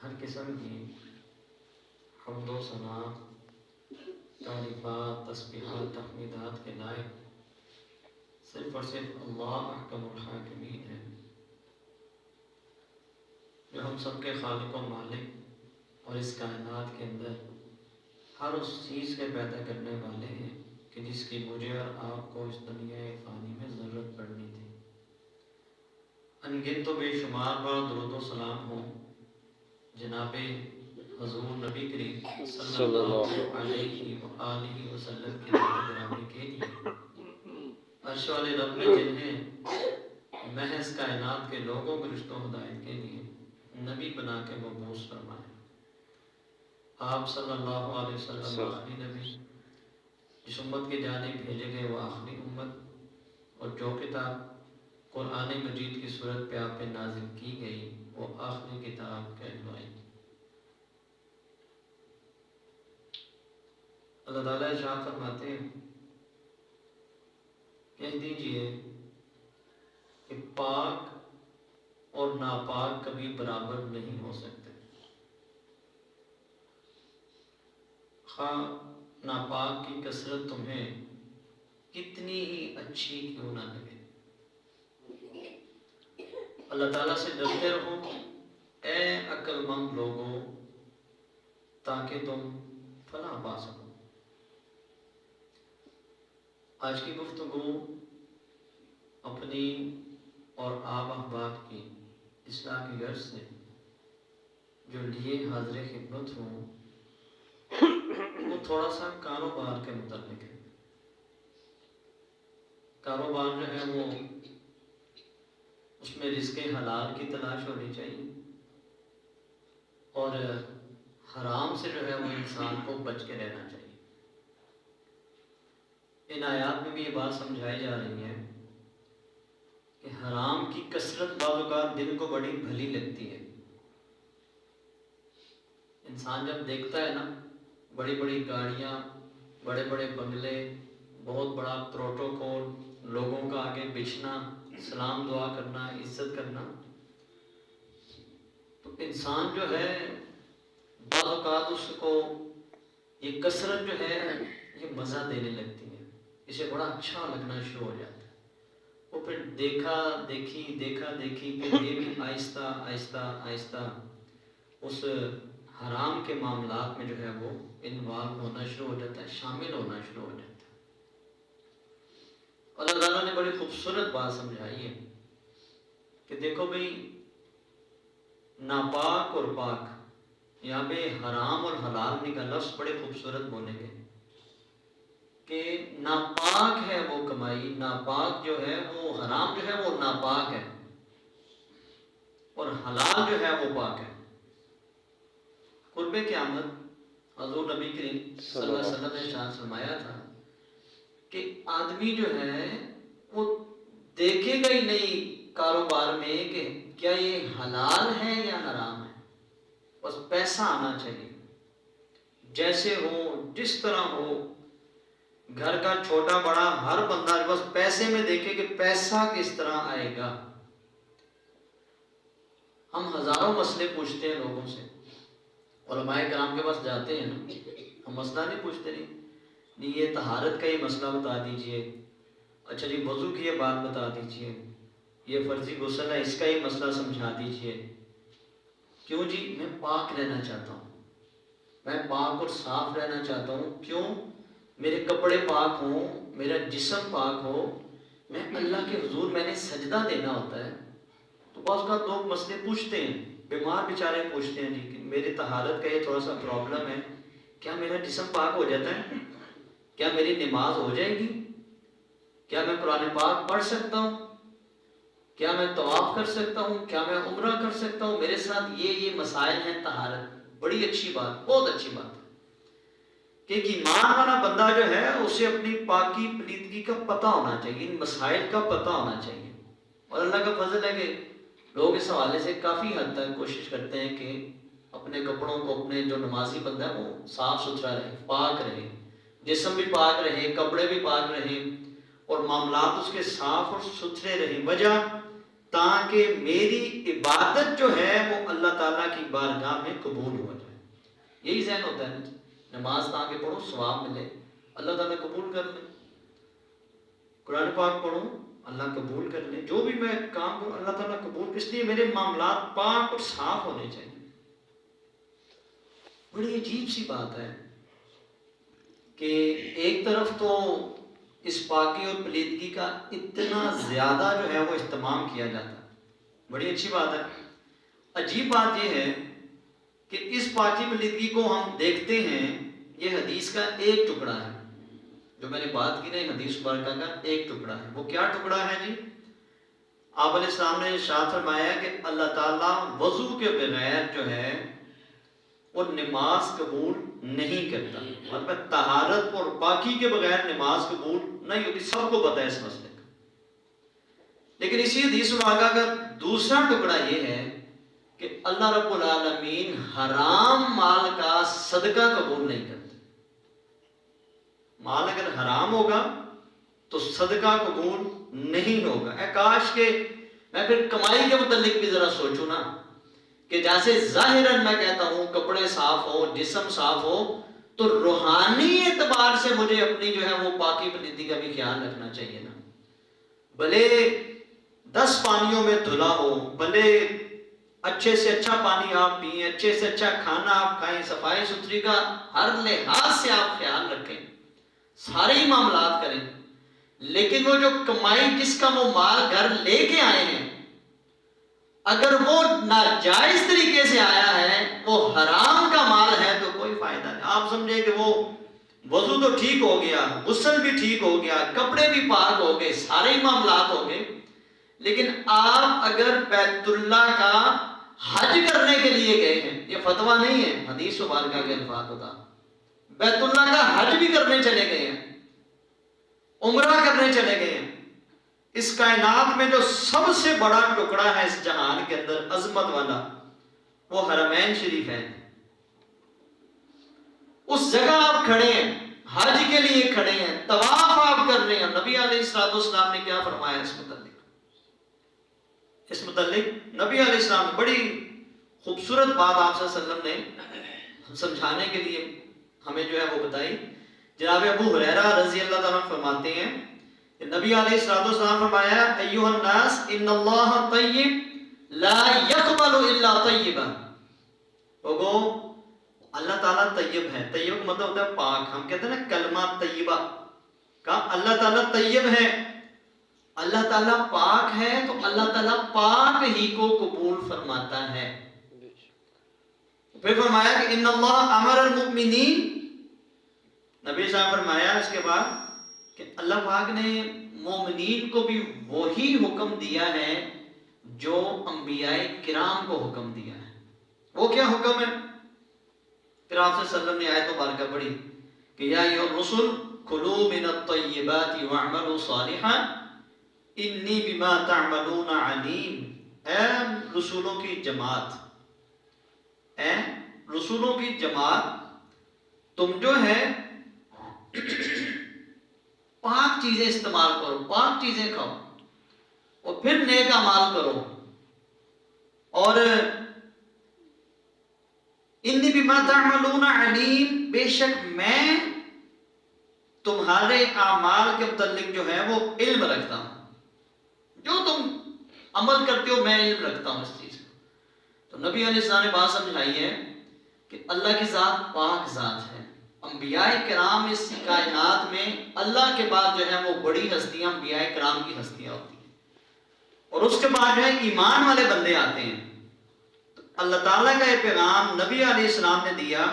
ہر قسم کی حمد و ثنا، تعریفات، تسبیحات، تحمیدات کے لائق صرف اور صرف اللہ احکم الحاکمین ہے، جو ہم سب کے خالق و مالک اور اس کائنات کے اندر ہر اس چیز کے پیدا کرنے والے ہیں کہ جس کی مجھے اور آپ کو اس دنیا فانی میں ضرورت پڑنی تھی۔ انگن تو بے شمار بار درود و سلام ہوں جناب حضور نبی کریم صلی اللہ علیہ وآلہ وسلم کی ذات گرامی کے لیے، عرش والے رب نے جنہیں محض کائنات کے لوگوں کے رشتہ و ہدایت کے لیے نبی بنا کے مبعوث فرمایا۔ آپ صلی اللہ علیہ وسلم آخری نبی، جس امت کی جانب بھیجے گئے وہ آخری امت، اور جو کتاب قرآن مجید کی صورت پہ آپ پہ نازل کی گئی وہ آخری کتاب کہلوائی۔ اللہ تعالیٰ ارشاد فرماتے ہیں، کہہ دیجئے کہ پاک اور ناپاک کبھی برابر نہیں ہو سکتے، خواہ ناپاک کی کثرت تمہیں کتنی ہی اچھی کیوں نہ لگے۔ اللہ تعالیٰ سے ڈرتے رہو اے عقل مند لوگوں، تاکہ تم فلاح پا سکو۔ آج کی گفتگو اپنی اور آپ احباب کی اصلاح کی غرض سے جو لیے حاضر خدمت ہوں وہ تھوڑا سا کاروبار کے متعلق ہے۔ کاروبار جو ہے وہ اس میں رزق حلال کی تلاش ہونی چاہیے، اور حرام سے جو ہے وہ انسان کو بچ کے رہنا چاہیے۔ ان آیات میں بھی یہ بات سمجھائی جا رہی ہے کہ حرام کی کثرت بعض اوقات دل کو بڑی بھلی لگتی ہے۔ انسان جب دیکھتا ہے نا بڑی بڑی گاڑیاں، بڑے بڑے بنگلے، بہت بڑا پروٹوکول، لوگوں کا آگے بچھنا، سلام دعا کرنا، عزت کرنا، تو انسان جو ہے بعض اوقات اس کو یہ کثرت جو ہے یہ مزہ دینے لگتی ہے، اسے بڑا اچھا لگنا شروع ہو جاتا ہے۔ وہ پھر دیکھا دیکھی پھر یہ بھی آہستہ آہستہ آہستہ اس حرام کے معاملات میں جو ہے وہ انوالو ہونا شروع ہو جاتا ہے، شامل ہونا شروع ہو جاتا ہے۔ اللہ تعالیٰ نے بڑی خوبصورت بات سمجھائی ہے کہ دیکھو بھئی، ناپاک اور پاک، یہاں پہ حرام اور حلال کا لفظ بڑے خوبصورت بولے گئے کہ ناپاک ہے وہ کمائی، ناپاک جو ہے وہ حرام جو ہے وہ ناپاک ہے، اور حلال جو ہے وہ پاک ہے۔ قرب قیامت حضور نبی کریم صلی اللہ علیہ وسلم نے ارشاد فرمایا تھا کہ آدمی جو ہے وہ دیکھے گا ہی نہیں کاروبار میں کہ کیا یہ حلال ہے یا حرام ہے، بس پیسہ آنا چاہیے، جیسے ہو جس طرح ہو، گھر کا چھوٹا بڑا ہر بندہ بس پیسے میں دیکھے کہ پیسہ کس طرح آئے گا۔ ہم ہزاروں مسئلے پوچھتے ہیں لوگوں سے، علماء کرام کے پاس جاتے ہیں نا، ہم مسئلہ نہیں پوچھتے، نہیں یہ طہارت کا یہ مسئلہ بتا دیجئے، اچھا جی وضو کی یہ بات بتا دیجئے، یہ فرضی غسل ہے اس کا یہ مسئلہ سمجھا دیجئے۔ کیوں جی؟ میں پاک رہنا چاہتا ہوں، میں پاک اور صاف رہنا چاہتا ہوں۔ کیوں؟ میرے کپڑے پاک ہوں، میرا جسم پاک ہو، میں اللہ کے حضور میں نے سجدہ دینا ہوتا ہے۔ تو بعض اوقات لوگ مسئلے پوچھتے ہیں، بیمار بیچارے پوچھتے ہیں جی کہ میری طہارت کا یہ تھوڑا سا پرابلم ہے، کیا میرا جسم پاک ہو جاتا ہے؟ کیا میری نماز ہو جائے گی؟ کیا میں قرآن پاک پڑھ سکتا ہوں؟ کیا میں طواف کر سکتا ہوں؟ کیا میں عمرہ کر سکتا ہوں؟ میرے ساتھ یہ مسائل ہیں طہارت۔ بڑی اچھی بات، بہت اچھی بات ہے کہ ایک ایمان والا بندہ جو ہے اسے اپنی پاکی پلیدگی کا پتہ ہونا چاہیے، ان مسائل کا پتہ ہونا چاہیے۔ اور اللہ کا فضل ہے کہ لوگ اس حوالے سے کافی حد تک کوشش کرتے ہیں کہ اپنے کپڑوں کو، اپنے جو نمازی بندہ ہے وہ صاف ستھرا رہے، پاک رہے، جسم بھی پاک رہے، کپڑے بھی پاک رہے، اور معاملات اس کے صاف اور ستھرے رہے۔ وجہ تاکہ میری عبادت جو ہے وہ اللہ اللہ تعالیٰ کی بارگاہ میں قبول ہو جائے. یہی ذہن ہوتا ہے نا، نماز تاکہ پڑھو ثواب ملے، اللہ تعالیٰ قبول کر لے. قرآن پاک پڑھو اللہ قبول کر لے، جو بھی میں کام کروں اللہ تعالیٰ قبول. اس لیے میرے معاملات پاک اور صاف ہونے چاہیے. بڑی عجیب سی بات ہے کہ ایک طرف تو اس پاکی اور پلیدگی کا اتنا زیادہ جو ہے وہ اہتمام کیا جاتا ہے، بڑی اچھی بات ہے. عجیب بات یہ ہے کہ اس پاکی پلیدگی کو ہم دیکھتے ہیں، یہ حدیث کا ایک ٹکڑا ہے جو میں نے بات کی نا، حدیث مبارکہ کا ایک ٹکڑا ہے. وہ کیا ٹکڑا ہے جی؟ آپ علیہ السلام نے ارشاد فرمایا کہ اللہ تعالیٰ وضو کے بغیر جو ہے وہ نماز قبول نہیں کرتا. مطلب طہارت اور پاکی کے بغیر نماز قبول نہیں ہوتی، سب کو پتہ ہے اس مسئلے کا. لیکن اسی حدیث مبارکہ کا دوسرا ٹکڑا یہ ہے کہ اللہ رب العالمین حرام مال کا صدقہ قبول نہیں کرتے. مال اگر حرام ہوگا تو صدقہ قبول نہیں ہوگا. اے کاش کہ میں پھر کمائی کے متعلق بھی ذرا سوچوں نا، کہ جیسے ظاہراً میں کہتا ہوں کپڑے صاف ہو، جسم صاف ہو، تو روحانی اعتبار سے مجھے اپنی جو ہے وہ پاکی پلیدگی کا بھی خیال رکھنا چاہیے نا. بھلے 10 پانیوں میں دھلا ہو، بھلے اچھے سے اچھا پانی آپ پئیں، اچھے سے اچھا کھانا آپ کھائیں، صفائی ستھری کا ہر لحاظ سے آپ خیال رکھیں، سارے ہی معاملات کریں. لیکن وہ جو کمائی جس کا وہ مال گھر لے کے آئے ہیں، اگر وہ ناجائز طریقے سے آیا ہے، وہ حرام کا مال ہے، تو کوئی فائدہ نہیں. آپ سمجھے کہ وہ وضو تو ٹھیک ہو گیا، غسل بھی ٹھیک ہو گیا، کپڑے بھی پاک ہو گئے، سارے ہی معاملات ہو گئے، لیکن آپ اگر بیت اللہ کا حج کرنے کے لیے گئے ہیں، یہ فتویٰ نہیں ہے، حدیث مبارکہ کے الفاظ ہوتا، بیت اللہ کا حج بھی کرنے چلے گئے ہیں، عمرہ کرنے چلے گئے ہیں، اس کائنات میں جو سب سے بڑا ٹکڑا ہے اس جہان کے اندر عظمت والا، وہ حرمین شریف ہے. اس جگہ آپ کھڑے ہیں، حج کے لیے کھڑے ہیں، طواف آپ کر رہے ہیں. نبی علیہ السلام نے کیا فرمایا اس متعلق؟ نبی علیہ السلام نے بڑی خوبصورت بات آپ صلی اللہ علیہ وسلم نے سمجھانے کے لیے ہمیں جو ہے وہ بتائی. جناب ابو ہریرہ رضی اللہ تعالیٰ فرماتے ہیں کہ نبی علیہ السلام فرمایا، ایھا الناس ان اللہ طیب لا یقبل الا طیبا. لوگو اللہ تعالیٰ طیب ہے. طیب کا مطلب ہوتا ہے پاک. ہم کہتے ہیں نا کلمہ طیبہ کا، اللہ تعالیٰ طیب ہے، اللہ تعالیٰ پاک ہے، تو اللہ تعالیٰ پاک ہی کو قبول فرماتا ہے. پھر فرمایا کہ ان اللہ امر المؤمنین، نبی صاحب فرمایا اس کے بعد کہ اللہ پاک نے مومنین کو بھی وہی حکم دیا ہے جو انبیاء کرام کو حکم دیا ہے. وہ کیا حکم ہے؟ پھر آپ صلی اللہ علیہ وسلم نے آیت مبارکہ پڑھی کہ یا ایھا الرسل کلوا من الطیبات واعملوا صالحا انی بما تعملون علیم. اے رسولوں کی جماعت، اے رسولوں کی جماعت، تم جو ہے پاک چیزیں استعمال کرو، پاک چیزیں کھاؤ، اور پھر نیک اعمال کرو. اور انی بما تعملون علیم، بے شک میں تمہارے اعمال کے متعلق جو ہے وہ علم رکھتا ہوں. جو تم عمل کرتے ہو میں علم رکھتا ہوں اس چیز کا. تو نبی علیہ السلام نے بات سمجھائی ہے کہ اللہ کی ذات پاک ذات ہے. انبیاء کرام اس کائنات میں اللہ کے بعد جو ہے وہ بڑی ہستیاں انبیاء کرام کی ہستیاں ہوتی ہیں، اور اس کے بعد جو ہے ایمان والے بندے آتے ہیں. تو اللہ تعالیٰ کا یہ پیغام نبی علیہ السلام نے دیا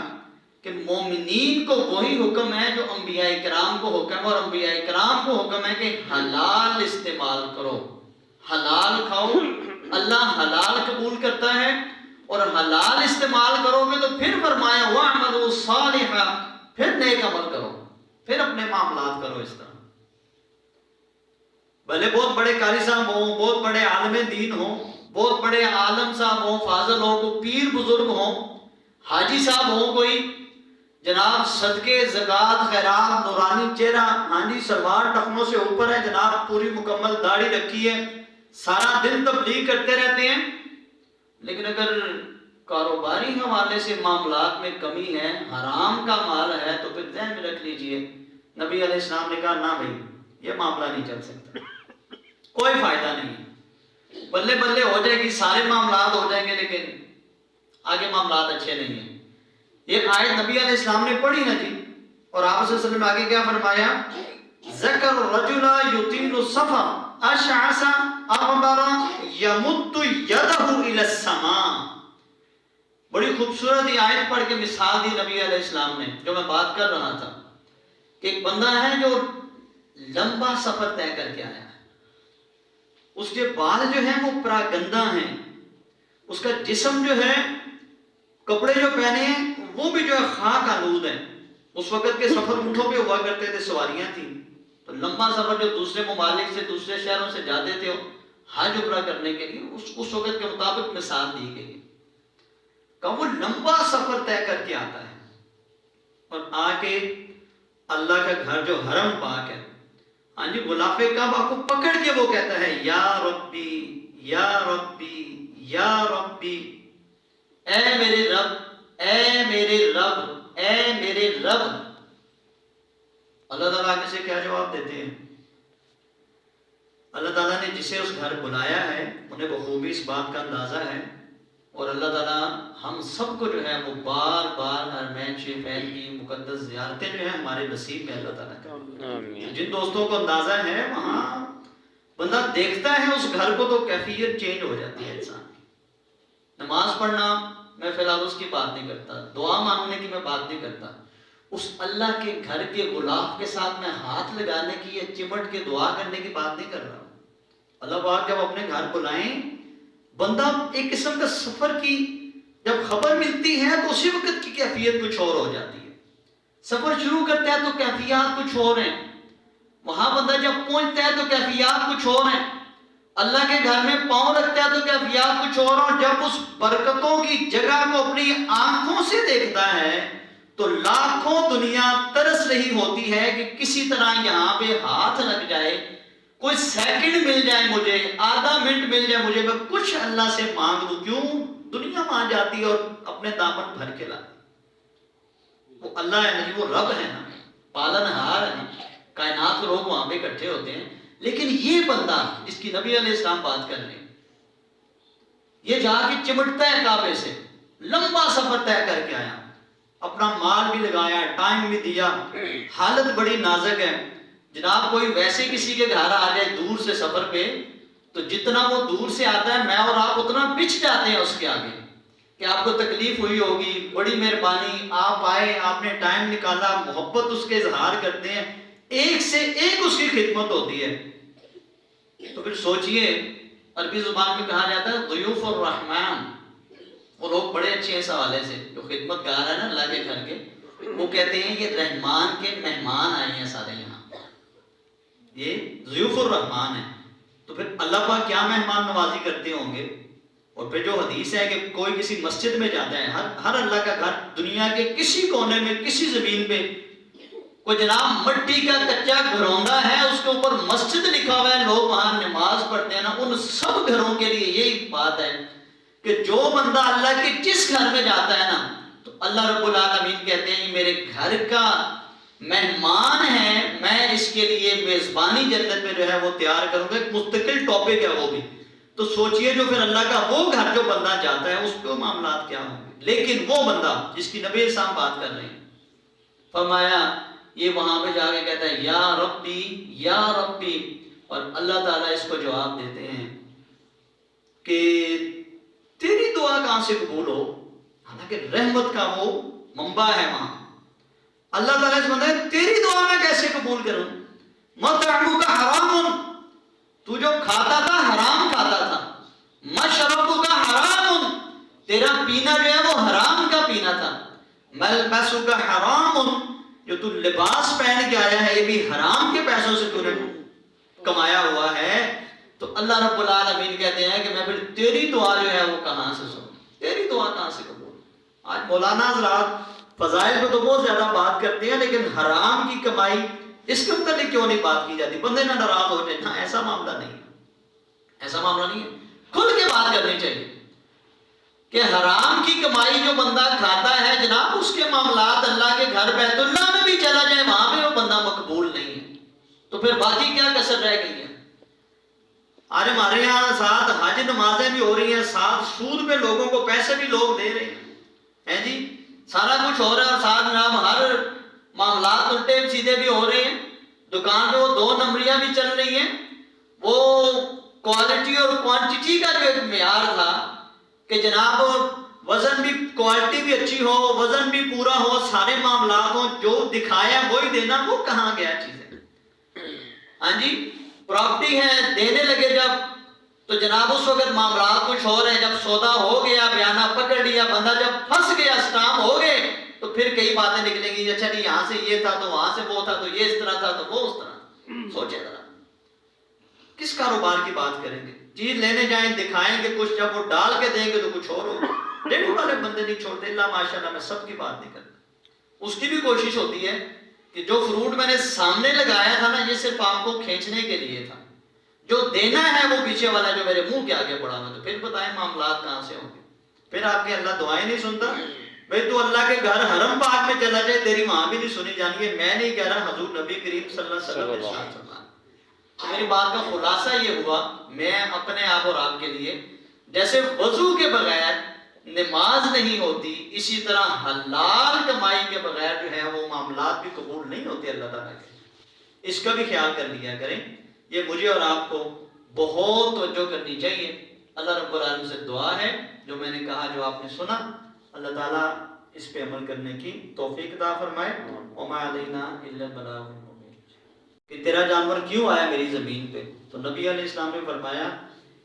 کہ مومنین کو وہی حکم ہے جو انبیاء کرام کو حکم ہے، اور انبیاء کرام کو حکم ہے کہ حلال استعمال کرو، حلال کھاؤ. اللہ حلال قبول کرتا ہے، اور حلال استعمال کرو گے تو پھر فرمایا وَاعْمَلُوا صَالِحًا، پھر نیک عمل کرو، پھر اپنے معاملات کرو اس طرح. بھلے بہت بڑے قاری صاحب ہوں، بہت بڑے عالم دین ہوں، بہت بڑے عالم صاحب ہوں، فاضل ہوں، کوئی پیر بزرگ ہوں، حاجی صاحب ہوں، کوئی جناب صدقے زکوٰۃ خیرات نورانی چہرہ، ہاں جی سلوار ٹخنوں سے اوپر ہے جناب، پوری مکمل داڑھی رکھی ہے، سارا دن تبلیغ کرتے رہتے ہیں، لیکن اگر کاروباری حوالے سے معاملات میں کمی ہے، حرام کا مال ہے، تو پھر ذہن میں رکھ لیجئے نبی علیہ السلام نے کہا نہ بھائی یہ معاملہ نہیں چل سکتا، کوئی فائدہ نہیں، بلے بلے ہو جائے گی، سارے معاملات ہو جائیں گے لیکن آگے معاملات اچھے نہیں ہیں۔ یہ آیت نبی علیہ السلام نے پڑھی نا جی، اور آپ صلی اللہ علیہ وسلم نے آگے کیا فرمایا؟ ذکر رجل یطیل السفر اشعث اغبر یمد یدہ الی السماء۔ بڑی خوبصورت یہ آیت پڑھ کے مثال دی نبی علیہ السلام نے، جو میں بات کر رہا تھا کہ ایک بندہ ہے جو لمبا سفر طے کر کے آیا ہے، اس کے بال جو ہیں وہ پراگندہ ہیں، اس کا جسم جو ہے، کپڑے جو پہنے ہیں وہ بھی جو ہے خاک آلود ہیں۔ اس وقت کے سفر اونٹوں پہ ہوا کرتے تھے، سواریاں تھیں، تو لمبا سفر جو دوسرے ممالک سے، دوسرے شہروں سے جاتے تھے حج عمرہ کرنے کے لیے، اس وقت کے مطابق مثال دی گئی کہ وہ لمبا سفر طے کر کے آتا ہے اور آ کے اللہ کا گھر جو حرم پاک ہے، ہاں جی، غلاف کعبہ کو پکڑ کے وہ کہتا ہے یا ربی یا ربی یا ربی، اے میرے رب، اے میرے رب، اے میرے رب۔ اللہ تعالیٰ آگے سے کیا جواب دیتے ہیں؟ اللہ تعالیٰ نے جسے اس گھر بلایا ہے انہیں بخوبی اس بات کا اندازہ ہے، اور اللہ تعالیٰ ہم سب کو جو ہے وہ بار بار حرمین شریفین کی مقدس زیارتیں جو ہیں ہمارے نصیب میں اللہ تعالیٰ کا، جن دوستوں کو اندازہ ہے وہاں بندہ دیکھتا ہے اس گھر کو تو کیفیت چینج ہو جاتی ہے انسان کی۔ نماز پڑھنا میں فی الحال اس کی بات نہیں کرتا، دعا مانگنے کی میں بات نہیں کرتا، اس اللہ کے گھر کے غلاف کے ساتھ میں ہاتھ لگانے کی یا چمٹ کے دعا کرنے کی بات نہیں کر رہا ہوں۔ اللہ پاک جب اپنے گھر بلائیں، بندہ ایک قسم کا سفر کی جب خبر ملتی ہے تو اسی وقت کی کیفیت کچھ اور ہو جاتی ہے۔ سفر شروع کرتا ہے تو کیفیات کچھ اور ہیں، وہاں بندہ جب پہنچتا ہے تو کیفیات کچھ اور ہیں، اللہ کے گھر میں پاؤں رکھتا ہے تو کیفیات کچھ اور جب اس برکتوں کی جگہ کو اپنی آنکھوں سے دیکھتا ہے تو لاکھوں دنیا ترس رہی ہوتی ہے کہ کسی طرح یہاں پہ ہاتھ لگ جائے، کوئی سیکنڈ مل جائے مجھے، آدھا منٹ مل جائے مجھے، میں کچھ اللہ سے مانگ لوں۔ کیوں؟ دنیا مان جاتی ہے اور اپنے دامن بھر کے لاتی۔ وہ اللہ ہے نا جی، وہ رب ہے نا، پالن ہار ہے نا، کائنات کے لوگ وہاں پہ اکٹھے ہوتے ہیں، لیکن یہ بندہ جس کی نبی علیہ السلام بات کر رہے ہیں، یہ جا کے چمٹتا ہے کعبے سے، لمبا سفر طے کر کے آیا، اپنا مال بھی لگایا، ٹائم بھی دیا، حالت بڑی نازک ہے۔ جناب کوئی ویسے کسی کے گھر آ جائے دور سے سفر پہ تو جتنا وہ دور سے آتا ہے میں اور آپ اتنا پچھ جاتے ہیں اس کے آگے کہ آپ کو تکلیف ہوئی ہوگی، بڑی مہربانی، آپ آئے، آپ نے ٹائم نکالا، محبت اس کے اظہار کرتے ہیں، ایک سے ایک اس کی خدمت ہوتی ہے۔ تو پھر سوچئے، عربی زبان میں کہا جاتا ہے ضیوف الرحمن، وہ لوگ بڑے اچھے اس حوالے سے جو خدمت گار ہے نا اللہ کے گھر کے، وہ کہتے ہیں یہ رحمان کے مہمان آئے ہیں سارے یہاں، یہ ضیوف الرحمان ہے۔ تو پھر اللہ پاک کیا مہمان نوازی کرتے ہوں گے۔ اور پھر جو حدیث ہے کہ کوئی کسی مسجد میں جاتا ہے، ہر اللہ کا گھر دنیا کے کسی کونے میں، کسی زمین پہ کوئی جناب مٹی کا کچا گھروندا ہے، اس کے اوپر مسجد لکھا ہوا ہے، لوگ وہاں نماز پڑھتے ہیں نا، ان سب گھروں کے لیے یہی بات ہے کہ جو بندہ اللہ کے جس گھر میں جاتا ہے نا تو اللہ رب العالمین کہتے ہیں یہ میرے گھر کا مہمان ہے، میں اس کے لیے میزبانی جنت میں جو ہے وہ تیار کروں گا، ایک مستقل ٹاپک ہے وہ بھی۔ تو سوچئے جو پھر اللہ کا وہ گھر جو بندہ جاتا ہے اس کے معاملات کیا ہوں گے۔ لیکن وہ بندہ جس کی نبی صاحب بات کر رہے ہیں، فرمایا یہ وہاں پہ جا کے کہتا ہے یا ربی یا ربی، اور اللہ تعالیٰ اس کو جواب دیتے ہیں کہ تیری دعا کہاں سے قبول ہو، حالانکہ رحمت کا وہ منبع ہے وہاں۔ اللہ تعالیٰ سے بندہ ہے تیری دعا میں کیسے قبول کروں، مطعمک حرام، تو جو کھاتا تھا حرام کھاتا تھا، مشربک حرام، تیرا پینا جو ہے وہ حرام کا پینا تھا، ملبسک حرام، جو تو لباس پہن کے آیا ہے یہ بھی حرام کے پیسوں سے تو نے کمایا ہوا ہے۔ تو اللہ رب العالمین کہتے ہیں کہ میں پھر تیری دعا جو ہے وہ کہاں سے سنوں، تیری دعا کہاں سے قبول۔ آج مولانا حضرات فضائل کو تو بہت زیادہ بات کرتے ہیں لیکن حرام کی کمائی اس کے متعلق کیوں نہیں بات کی جاتی؟ بندے نہ ناراض ہو جائے، ہاں ایسا معاملہ نہیں ہے، ایسا معاملہ نہیں ہے، کھل کے بات کرنی چاہیے کہ حرام کی کمائی جو بندہ کھاتا ہے جناب، اس کے معاملات اللہ کے گھر بیت اللہ میں بھی چلا جائے، وہاں پہ وہ بندہ مقبول نہیں ہے، تو پھر باقی کیا کسر رہ گئی ہے؟ آج ہمارے یہاں ساتھ حج نمازیں بھی ہو رہی ہیں، ساتھ سود پہ لوگوں کو پیسے بھی لوگ دے رہے ہیں جی، سارا کچھ ہو رہا ہے، اور ساتھ جناب ہر معاملات الٹے سیدھے بھی ہو رہے ہیں، دکان پہ وہ 2 نمبریاں بھی چل رہی ہیں، وہ کوالٹی اور کوانٹٹی کا جو ایک معیار تھا کہ جناب وزن بھی، کوالٹی بھی اچھی ہو، وزن بھی پورا ہو، سارے معاملات ہوں، جو دکھایا وہی دینا، وہ کہاں گیا چیزیں؟ ہاں جی، پراپرٹی ہے، دینے لگے جب، تو جناب اس وقت معاملات کچھ ہو رہے ہیں، جب سودا ہو گیا، بیانہ پکڑ لیا، بندہ جب پھنس گیا، اسٹام ہو گئے، تو پھر کئی باتیں نکلیں گی، اچھا نہیں یہاں سے یہ تھا تو وہاں سے وہ تھا، تو یہ اس طرح تھا تو وہ اس طرح۔ سوچے ذرا کس کاروبار کی بات کریں گے؟ چیز لینے جائیں دکھائیں گے کچھ، جب وہ ڈال کے دیں گے تو کچھ اور ہوگا۔ ڈیڑھ والے بندے نہیں چھوڑتے، اللہ ماشاءاللہ میں سب کی بات نہیں کرتا، اس کی بھی کوشش ہوتی ہے کہ جو فروٹ میں نے سامنے لگایا تھا نا، یہ صرف آپ کو کھینچنے کے لیے تھا، جو دینا ہے وہ پیچھے والا جو میرے منہ کے آگے پڑا ہوا، تو پھر بتائیں معاملات کہاں سے ہوں گے؟ پھر آپ کے اللہ دعائیں نہیں سنتا؟ بھئی تو اللہ کے گھر حرم پاک میں چلا جائے، تیری وہاں بھی نہیں سنی جانی ہے، میں نہیں کہہ رہا، حضور نبی کریم صلی اللہ علیہ وسلم نے ارشاد فرمایا۔ تو میری بات کا خلاصہ یہ ہوا، میں اپنے آپ اور آپ کے لیے، جیسے وضو کے بغیر نماز نہیں ہوتی، اسی طرح حلال کمائی کے بغیر جو ہے وہ معاملات بھی قبول نہیں ہوتے اللہ تعالیٰ کے۔ اس کا بھی خیال کر لیا کریں، یہ مجھے اور آپ کو بہت توجہ کرنی چاہیے۔ اللہ رب العالمین سے دعا ہے، جو میں نے کہا، جو آپ نے سنا، اللہ تعالیٰ اس پہ عمل کرنے کی توفیق عطا فرمائے۔ وما علینا الا البلاغ المبین۔ کہ تیرا جانور کیوں آیا میری زمین پہ؟ تو نبی علیہ السلام نے فرمایا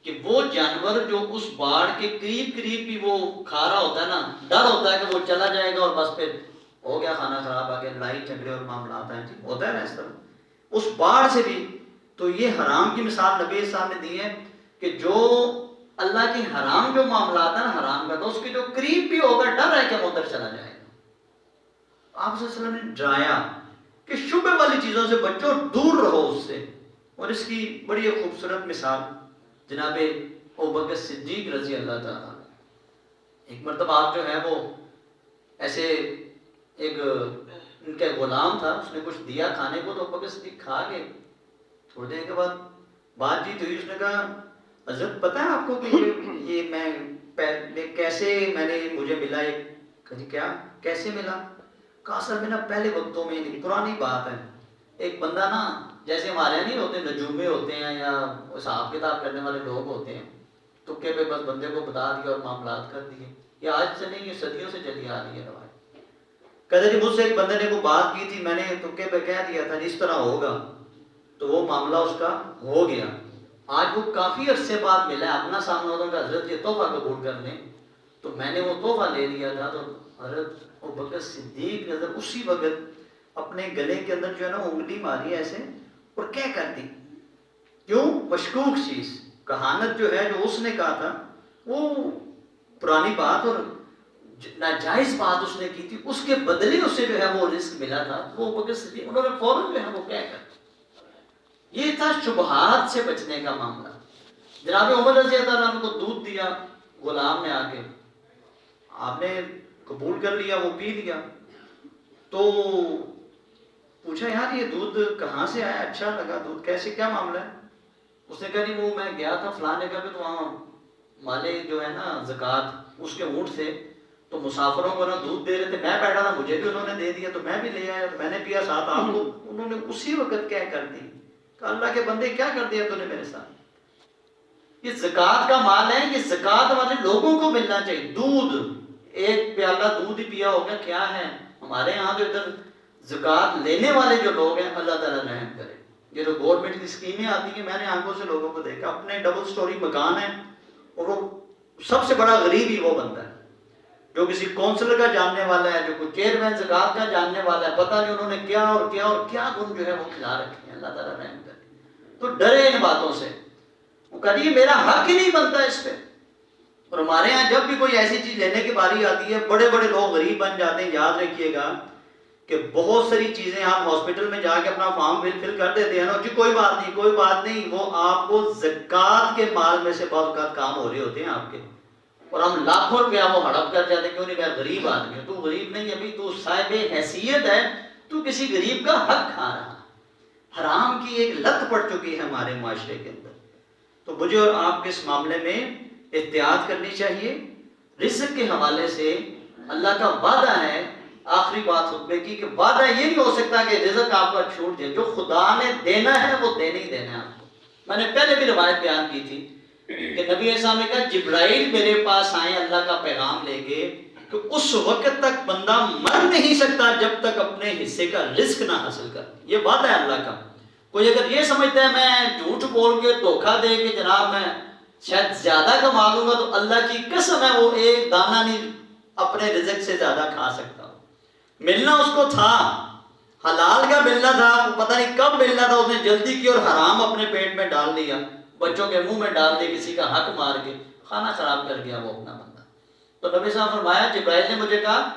کہ وہ جانور جو اس باڑ کے قریب قریب بھی وہ کھا رہا ہوتا ہے نا، ڈر ہوتا ہے کہ وہ چلا جائے گا اور بس پھر ہو گیا کھانا خراب، آ کے لڑائی جھگڑے اور معاملات ہیں، ہوتا ہے نا اس طرح، اس باڑ سے بھی۔ تو یہ حرام کی مثال نبی السلام نے دی ہے کہ جو اللہ کی حرام جو معاملات ہیں نا، حرام کا، تو اس کے جو قریب بھی ہوگا، ڈر ہے کہ وہ ادھر چلا جائے گا۔ آپ صلی اللہ علیہ وسلم نے ڈرایا کہ شبہ والی چیزوں سے بچو، دور رہو اس سے۔ اور اس کی بڑی خوبصورت مثال جناب ابوبکر صدیق رضی اللہ تعالیٰ، ایک مرتبہ آپ جو ہے وہ ایسے ایک ان کا غلام تھا، اس نے کچھ دیا کھانے کو، تو ابوبکر صدیق کھا گئے۔ تھوڑی دیر کے بعد بات چیت ہوئی، اس نے کہا حضرت پتہ ہے آپ کو کہ یہ میں کیسے مجھے ملا یہ؟ کہا جی کیا، کیسے ملا؟ کہا سر میں نا پہلے وقتوں میں، پرانی بات ہے، ایک بندہ نا جیسے ہمارے یہاں نہیں ہوتے نجومے ہوتے ہیں یا حساب کتاب کرنے والے لوگ ہوتے ہیں، تکے پہ بس بندے کو بتا دیا اور معاملات کر دیے، یہ آج سے نہیں، یہ صدیوں سے چلی آ رہی ہے روایت۔ کہتے جی مجھ سے ایک بندے نے کوئی بات کی تھی، میں نے تکے پہ کہہ دیا تھا جس طرح ہوگا، تو وہ معاملہ اس کا ہو گیا۔ آج وہ کافی عرصے بعد ملا ہے، اپنا سامنا ہوتا کہ حضرت یہ تحفہ قبول کر لیں، تو میں نے وہ تحفہ لے لیا تھا۔ تو حضرت ابوبکر صدیق نظر اسی وقت اپنے گلے کے اندر جو ہے نا انگلی ماری ایسے اور کہہ کر دی، کیوں؟ مشکوک چیز، کہانت جو ہے جو اس نے کہا تھا وہ پرانی بات اور ناجائز بات اس نے کی تھی، اس کے بدلے اسے جو ہے وہ رزق ملا تھا، وہ ابوبکر صدیق انہوں نے فوراً جو ہے وہ کہہ کر، یہ تھا شبہات سے بچنے کا معاملہ۔ جناب عمر رضی اللہ عنہ کو دودھ دیا غلام نے آ کے، آپ نے قبول کر لیا، وہ پی لیا، تو پوچھا یار یہ دودھ کہاں سے آیا، اچھا لگا دودھ، کیسے کیا معاملہ ہے؟ اس نے کہا نہیں وہ میں گیا تھا فلاں جگہ پہ، تو وہاں مالے جو ہے نا زکوٰۃ اس کے اونٹ سے، تو مسافروں کو نا دودھ دے رہے تھے، میں بیٹھا تھا، مجھے بھی انہوں نے دے دیا، تو میں بھی لے آیا، میں نے پیا، ساتھ آپ کو انہوں نے اسی وقت کیا کر دی کہ اللہ کے بندے کیا کر دیا تو نے میرے ساتھ؟ یہ زکوٰۃ کا مال ہے، یہ زکوٰۃ والے لوگوں کو ملنا چاہیے۔ دودھ ایک پیالہ دودھ ہی پیا ہوگا، کیا ہے ہمارے ہاں جو ادھر زکوٰۃ لینے والے جو لوگ ہیں، اللہ تعالیٰ رحم کرے۔ یہ جو گورنمنٹ کی اسکیمیں آتی ہیں، میں نے آنکھوں سے لوگوں کو دیکھا، اپنے ڈبل سٹوری مکان ہے اور وہ سب سے بڑا غریب ہی وہ بنتا ہے جو کسی کونسلر کا جاننے والا ہے، جو کوئی چیئرمین زکوٰۃ کا جاننے والا ہے، پتہ نہیں انہوں نے کیا اور کیا اور کیا گن جو ہے وہ کھلا رکھے ہیں، اللہ تعالیٰ رحم کرے۔ تو ڈرے ان باتوں سے، وہ کہیے میرا حق ہی نہیں بنتا اس پہ۔ اور ہمارے ہاں جب بھی کوئی ایسی چیز لینے کی باری آتی ہے، بڑے بڑے لوگ غریب بن جاتے ہیں۔ یاد رکھیے گا کہ بہت ساری چیزیں آپ ہاسپٹل میں جا کے اپنا فارم فل کر دیتے ہیں نا، جی کوئی بات نہیں کوئی بات نہیں، وہ آپ کو زکوٰۃ کے مال میں سے بہت اوقات کام ہو رہے ہوتے ہیں آپ کے، اور ہم لاکھوں روپیہ وہ ہڑپ کر جاتے ہیں، کیوں نہیں، میں غریب آدمی ہوں. تو غریب نہیں، ابھی تو صاحب حیثیت ہے، تو کسی غریب کا حق کھا رہا. حرام کی ایک لت پڑ چکی ہے ہمارے معاشرے کے اندر. تو مجھے اور آپ کے اس معاملے میں احتیاط کرنی چاہیے. رزق کے حوالے سے اللہ کا وعدہ ہے، آخری بات خطبے کی، کہ وعدہ یہ نہیں ہو سکتا کہ رزق آپ کا چھوٹ جائے. جو خدا نے دینا ہے وہ دینا ہی دینا ہے آپ کو. میں نے پہلے بھی روایت بیان کی تھی کہ نبی علیہ السلام نے کہا جبرائیل میرے پاس آئے اللہ کا پیغام لے کے، کہ اس وقت تک بندہ مر نہیں سکتا جب تک اپنے حصے کا رزق نہ حاصل کر. یہ وعدہ ہے اللہ کا. کوئی اگر یہ سمجھتا ہے میں جھوٹ بول کے دھوکہ دے کے جناب میں شاید زیادہ کما لوں گا، تو اللہ کی قسم ہے وہ ایک دانہ نہیں اپنے رزق سے زیادہ کھا سکتا. ملنا اس کو تھا، حلال کا ملنا تھا، پتہ نہیں کب ملنا تھا، اس نے جلدی کی اور حرام اپنے پیٹ میں ڈال لیا، بچوں کے منہ میں ڈال دیا، کسی کا حق مار کے کھانا خراب کر گیا وہ اپنا بندہ. تو نبی صاحب فرمایا جبرائیل نے مجھے کہا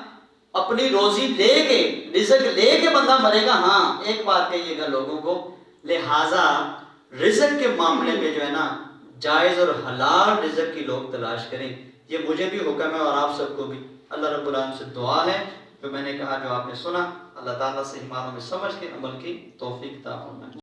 اپنی روزی لے کے، رزق لے کے بندہ مرے گا. ہاں ایک بات کہیے گا لوگوں کو، لہٰذا رزق کے معاملے میں جو ہے نا جائز اور حلال رزق کی لوگ تلاش کریں. یہ مجھے بھی حکم ہے اور آپ سب کو بھی. اللہ رب العالمین سے دعا ہے جو میں نے کہا، جو آپ نے سنا، اللہ تعالیٰ سے ایمانوں میں سمجھ کے عمل کی توفیق عطا فرمائے.